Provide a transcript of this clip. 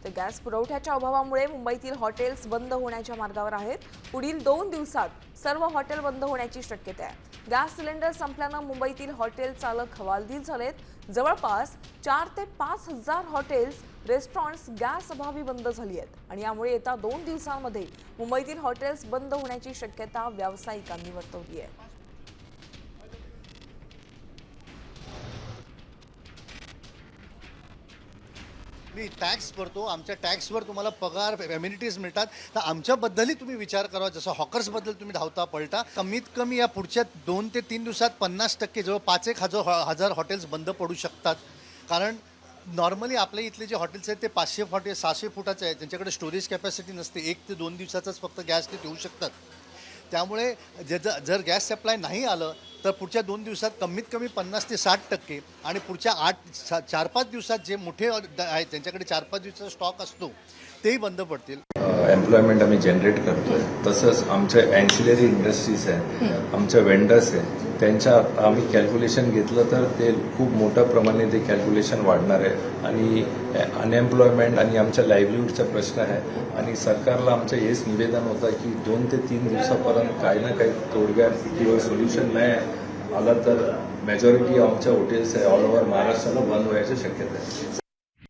तर गॅस पुरवठ्याच्या अभावामुळे मुंबईतील हॉटेल्स बंद होण्याच्या मार्गावर आहेत. पुढील 2 दिवसात सर्व हॉटेल बंद होण्याची शक्यता आहे. गॅस सिलेंडर संपल्यानं मुंबईतील हॉटेल चालक हवालदिल झालेत. जवळपास 4 ते 5 हजार हॉटेल्स, रेस्टॉरंट्स गॅस अभावी बंद झाली आहेत आणि यामुळे येत्या 2 दिवसांमध्ये मुंबईतील हॉटेल्स बंद होण्याची शक्यता व्यावसायिकांनी वर्तवली आहे. मी टॅक्स भरतो, आमच्या टॅक्सवर तुम्हाला पगार एम्युनिटीज मिळतात, तर आमच्याबद्दलही तुम्ही विचार करावा. जसं हॉकर्सबद्दल तुम्ही धावता पळता, कमीत कमी या पुढच्या 2 ते 3 दिवसात 50% जवळ 5-1 हजार हॉटेल्स बंद पडू शकतात. कारण नॉर्मली आपल्या इथले जे हॉटेल्स आहेत ते 500 फूट 600 फुटाचे आहेत, त्यांच्याकडे स्टोरेज कॅपॅसिटी नसते. 1 ते 2 दिवसाचाच फक्त गॅस ते ठेवू शकतात. त्यामुळे जर गॅस सप्लाय नाही आलं तर पुढच्या 2 दिवसात कमीत कमी 50 ते 60% आणि पुढच्या 4-5 दिवसात जे मोठे आहेत त्यांच्याकडे 4-5 दिवसाचा स्टॉक असतो तेही बंद पडतील. एम्प्लॉयमेंट आम्ही जनरेट करतोय, तसंच आमचे अँसिलरी इंडस्ट्रीज आहेत, आमचे वेंडर्स आहेत, त्यांच्या आम्ही कॅल्क्युलेशन घेतलं तर ते खूप मोठ्या प्रमाणे ते कॅल्क्युलेशन वाढणार आहे आणि अनएम्प्लॉयमेंट आणि आमच्या लाईव्हलीहूडचा प्रश्न आहे. आणि सरकारला आमचं हेच निवेदन होतं की 2 ते 3 दिवसापर्यंत काही ना काही तोडगा किंवा सोल्युशन नाही आलं तर मेजॉरिटी आमच्या हॉटेल्स आहे ऑल ओव्हर महाराष्ट्राला बंद व्हायची शक्यता आहे.